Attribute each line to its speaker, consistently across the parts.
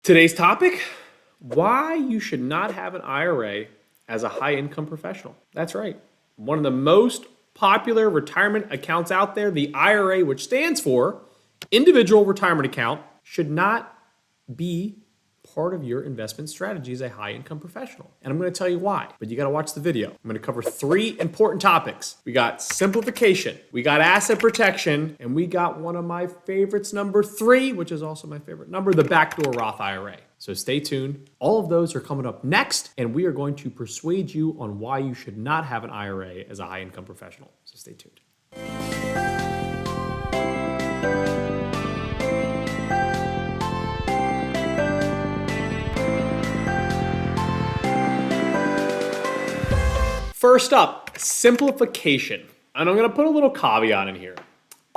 Speaker 1: Today's topic, why you should not have an IRA as a high-income professional. That's right. One of the most popular retirement accounts out there, the IRA, which stands for Individual Retirement Account, should not be part of your investment strategy as a high-income professional. And I'm going to tell you why, but you got to watch the video. I'm going to cover 3 important topics. We got simplification, we got asset protection, and we got one of my favorites, number 3, which is also my favorite number, the Backdoor Roth IRA. So stay tuned. All of those are coming up next, and we are going to persuade you on why you should not have an IRA as a high-income professional. So stay tuned. First up, simplification. And I'm going to put a little caveat in here.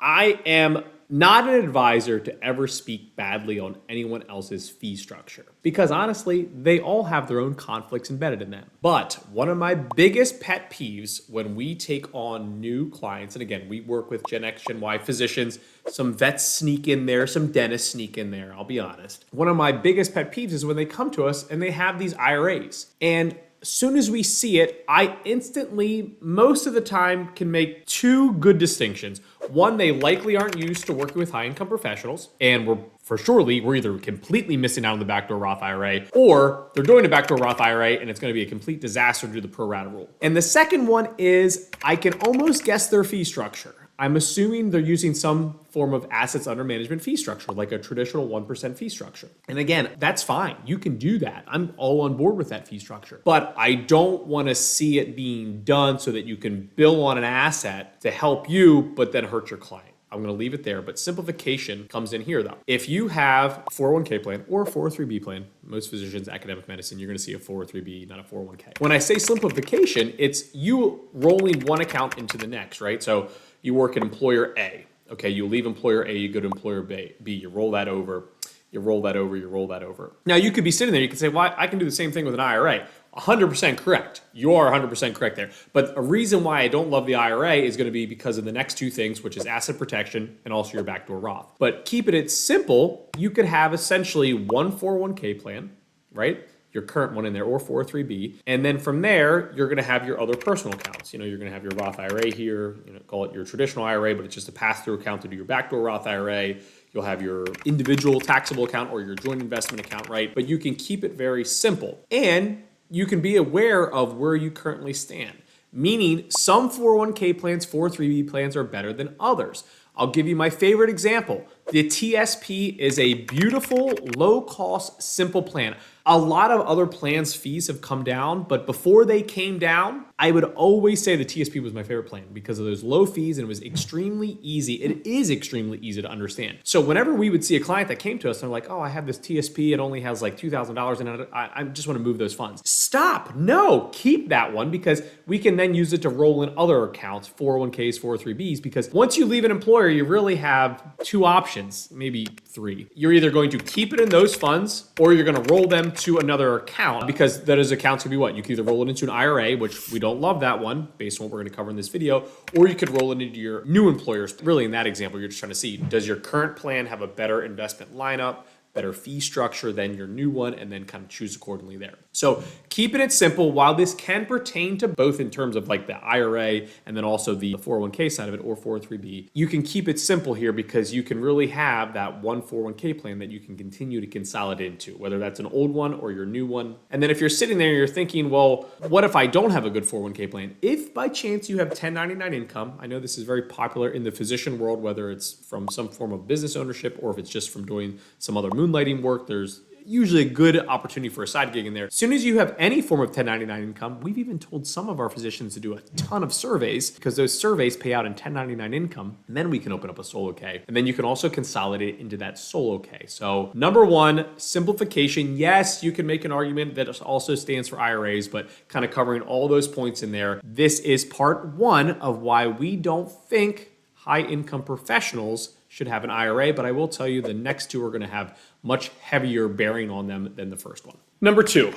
Speaker 1: I am not an advisor to ever speak badly on anyone else's fee structure because honestly, they all have their own conflicts embedded in them. But one of my biggest pet peeves when we take on new clients, and again, we work with Gen X, Gen Y physicians, some vets sneak in there, some dentists sneak in there, I'll be honest. One of my biggest pet peeves is when they come to us and they have these IRAs. And as soon as we see it, I instantly, most of the time, can make 2 good distinctions. One, they likely aren't used to working with high-income professionals, and we're either completely missing out on the Backdoor Roth IRA, or they're doing a Backdoor Roth IRA, and it's going to be a complete disaster to do the pro rata rule. And the second one is, I can almost guess their fee structure. I'm assuming they're using some form of assets under management fee structure, like a traditional 1% fee structure. And again, that's fine. You can do that. I'm all on board with that fee structure. But I don't want to see it being done so that you can bill on an asset to help you, but then hurt your client. I'm going to leave it there, but simplification comes in here though. If you have a 401k plan or a 403b plan, most physicians, academic medicine, you're going to see a 403b, not a 401k. When I say simplification, it's you rolling one account into the next, right? So you work at employer A. Okay, you leave employer A, you go to employer B, you roll that over, you roll that over, you roll that over. Now you could be sitting there, you could say, well, I can do the same thing with an IRA. 100% correct. You are 100% correct there. But a reason why I don't love the IRA is going to be because of the next 2 things, which is asset protection and also your backdoor Roth. But keeping it simple, you could have essentially one 401k plan, right? Your current one in there, or 403b. And then from there, you're going to have your other personal accounts. You're going to have your Roth IRA here, call it your traditional IRA, but it's just a pass-through account to do your backdoor Roth IRA. You'll have your individual taxable account or your joint investment account, right? But you can keep it very simple. And you can be aware of where you currently stand. Meaning some 401k plans, 403b plans are better than others. I'll give you my favorite example. The TSP is a beautiful, low-cost, simple plan. A lot of other plans' fees have come down, but before they came down, I would always say the TSP was my favorite plan because of those low fees and it was extremely easy. It is extremely easy to understand. So whenever we would see a client that came to us and they're like, oh, I have this TSP, it only has like $2,000 in it, I just want to move those funds. Stop, no, keep that one because we can then use it to roll in other accounts, 401ks, 403bs, because once you leave an employer, you really have 2 options, maybe 3. You're either going to keep it in those funds or you're going to roll them to another account because those accounts could be what? You could either roll it into an IRA, which we don't love that one based on what we're going to cover in this video, or you could roll it into your new employers. Really in that example, you're just trying to see, does your current plan have a better investment lineup, better fee structure than your new one, and then kind of choose accordingly there. So keeping it simple, while this can pertain to both in terms of like the IRA and then also the 401k side of it or 403b, you can keep it simple here because you can really have that one 401k plan that you can continue to consolidate into, whether that's an old one or your new one. And then if you're sitting there and you're thinking, well, what if I don't have a good 401k plan? If by chance you have 1099 income, I know this is very popular in the physician world, whether it's from some form of business ownership or if it's just from doing some other moonlighting work, there's usually a good opportunity for a side gig in there. As soon as you have any form of 1099 income, we've even told some of our physicians to do a ton of surveys because those surveys pay out in 1099 income, and then we can open up a solo K. And then you can also consolidate it into that solo K. So number 1, simplification. Yes, you can make an argument that also stands for IRAs, but kind of covering all those points in there. This is part 1 of why we don't think high-income professionals should have an IRA, but I will tell you the next 2 are going to have much heavier bearing on them than the first one. Number 2,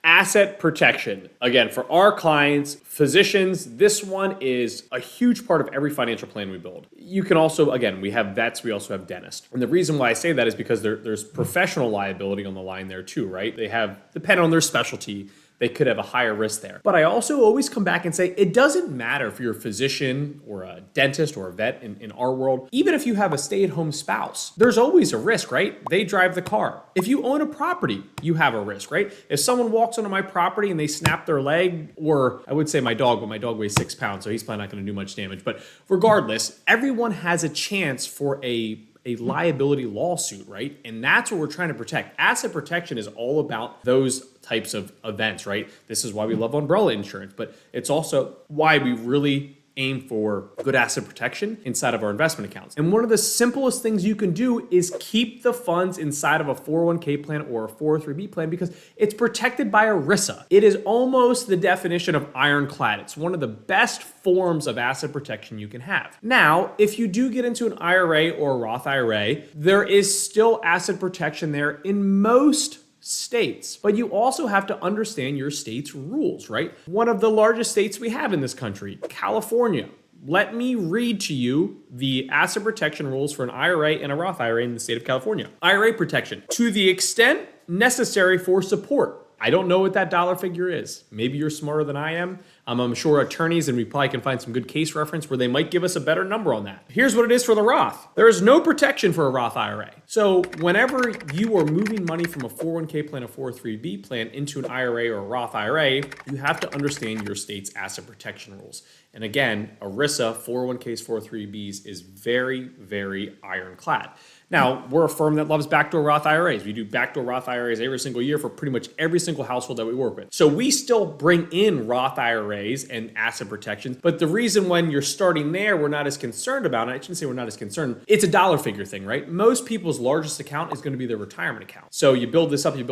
Speaker 1: Asset protection. Again, for our clients, physicians, this one is a huge part of every financial plan we build. You can also, again, we have vets, we also have dentists. And the reason why I say that is because there's professional liability on the line there too, right? They have, depending on their specialty, they could have a higher risk there. But I also always come back and say, it doesn't matter if you're a physician or a dentist or a vet in our world. Even if you have a stay-at-home spouse, there's always a risk, right? They drive the car. If you own a property, you have a risk, right? If someone walks onto my property and they snap their leg, or I would say my dog, but my dog weighs 6 pounds, so he's probably not gonna do much damage. But regardless, everyone has a chance for a liability lawsuit, right? And that's what we're trying to protect. Asset protection is all about those types of events, right? This is why we love umbrella insurance, but it's also why we really aim for good asset protection inside of our investment accounts. And one of the simplest things you can do is keep the funds inside of a 401k plan or a 403b plan because it's protected by ERISA. It is almost the definition of ironclad. It's one of the best forms of asset protection you can have. Now, if you do get into an IRA or a Roth IRA, there is still asset protection there in most states, but you also have to understand your state's rules, right? One of the largest states we have in this country, California. Let me read to you the asset protection rules for an IRA and a Roth IRA in the state of California. IRA protection, to the extent necessary for support. I don't know what that dollar figure is. Maybe you're smarter than I am. I'm sure attorneys, and we probably can find some good case reference where they might give us a better number on that. Here's what it is for the Roth. There is no protection for a Roth IRA. So whenever you are moving money from a 401k plan, a 403b plan into an IRA or a Roth IRA, you have to understand your state's asset protection rules. And again, ERISA, 401ks, 403bs is very, very ironclad. Now, we're a firm that loves backdoor Roth IRAs. We do backdoor Roth IRAs every single year for pretty much every single household that we work with. So we still bring in Roth IRAs and asset protections. But the reason when you're starting there, we're not as concerned about it, I shouldn't say we're not as concerned, it's a dollar figure thing, right? Most people's largest account is going to be their retirement account. So you build this up, you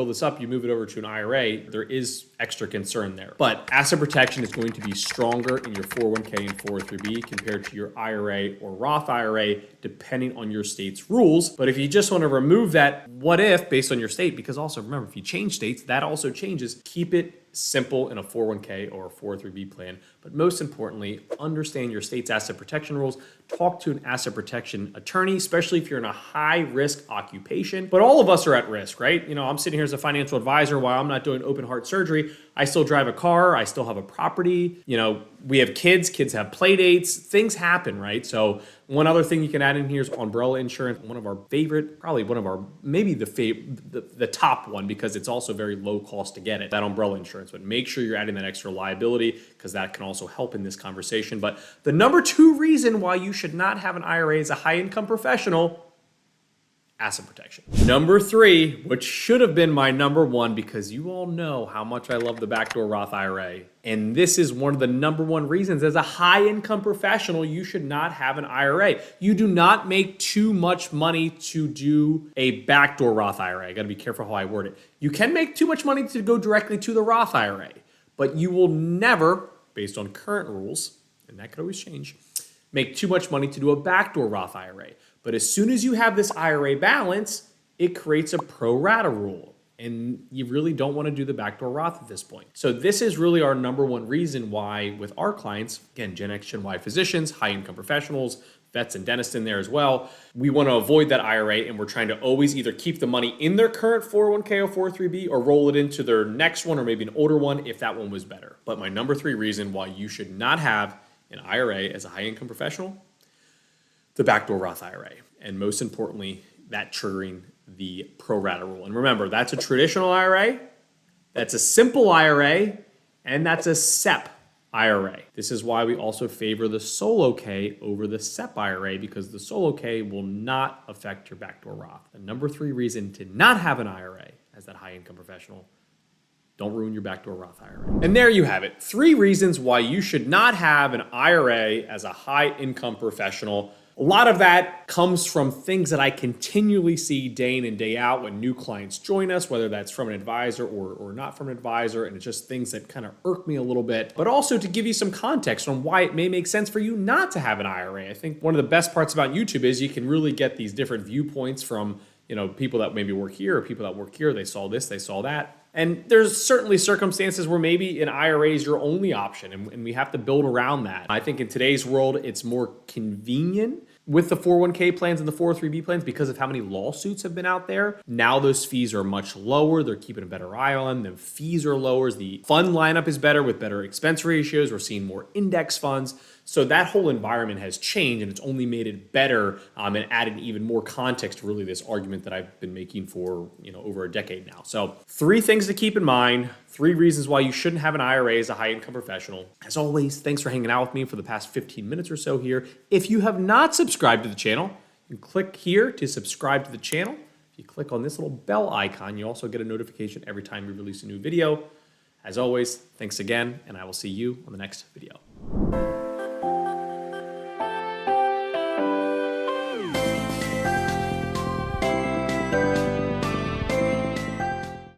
Speaker 1: move it over to an IRA, there is extra concern there. But asset protection is going to be stronger in your 401k and 403b compared to your IRA or Roth IRA, depending on your state's rules. But if you just want to remove that what if based on your state, because also remember, if you change states, that also changes, keep it simple in a 401k or a 403b plan. But most importantly, understand your state's asset protection rules. Talk to an asset protection attorney, especially if you're in a high risk occupation. But all of us are at risk, right? You know, I'm sitting here as a financial advisor while I'm not doing open heart surgery. I still drive a car. I still have a property. You know, we have kids have play dates. Things happen, right? So one other thing you can add in here is umbrella insurance. One of our favorite, probably one of our, maybe the top one, because it's also very low cost to get it, that umbrella insurance. But make sure you're adding that extra liability because that can also help in this conversation. But the number 2 reason why you should not have an IRA as a high income professional, asset protection. Number 3, which should have been my number 1 because you all know how much I love the backdoor Roth IRA. And this is one of the number 1 reasons as a high income professional, you should not have an IRA. You do not make too much money to do a backdoor Roth IRA. I got to be careful how I word it. You can make too much money to go directly to the Roth IRA, but you will never, based on current rules, and that could always change, make too much money to do a backdoor Roth IRA. But as soon as you have this IRA balance, it creates a pro rata rule. And you really don't want to do the backdoor Roth at this point. So this is really our number 1 reason why with our clients, again, Gen X, Gen Y physicians, high income professionals, vets and dentists in there as well, we want to avoid that IRA and we're trying to always either keep the money in their current 401k or 403b or roll it into their next one or maybe an older one if that one was better. But my number 3 reason why you should not have an IRA as a high income professional, the backdoor Roth IRA. And most importantly, that triggering the pro rata rule. And remember, that's a traditional IRA, that's a simple IRA, and that's a SEP IRA. This is why we also favor the solo K over the SEP IRA because the solo K will not affect your backdoor Roth. The number 3 reason to not have an IRA as that high income professional, don't ruin your backdoor Roth IRA. And there you have it. 3 reasons why you should not have an IRA as a high income professional. A lot of that comes from things that I continually see day in and day out when new clients join us, whether that's from an advisor or not from an advisor, and it's just things that kind of irk me a little bit. But also to give you some context on why it may make sense for you not to have an IRA. I think one of the best parts about YouTube is you can really get these different viewpoints from people that maybe work here or people that work here, they saw this, they saw that. And there's certainly circumstances where maybe an IRA is your only option, and we have to build around that. I think in today's world, it's more convenient with the 401k plans and the 403b plans because of how many lawsuits have been out there. Now those fees are much lower. They're keeping a better eye on them. The fees are lower. The fund lineup is better with better expense ratios. We're seeing more index funds. So that whole environment has changed, and it's only made it better and added even more context to really this argument that I've been making for over a decade now. So 3 things to keep in mind, 3 reasons why you shouldn't have an IRA as a high-income professional. As always, thanks for hanging out with me for the past 15 minutes or so here. If you have not subscribed to the channel, you can click here to subscribe to the channel. If you click on this little bell icon, you also get a notification every time we release a new video. As always, thanks again, and I will see you on the next video.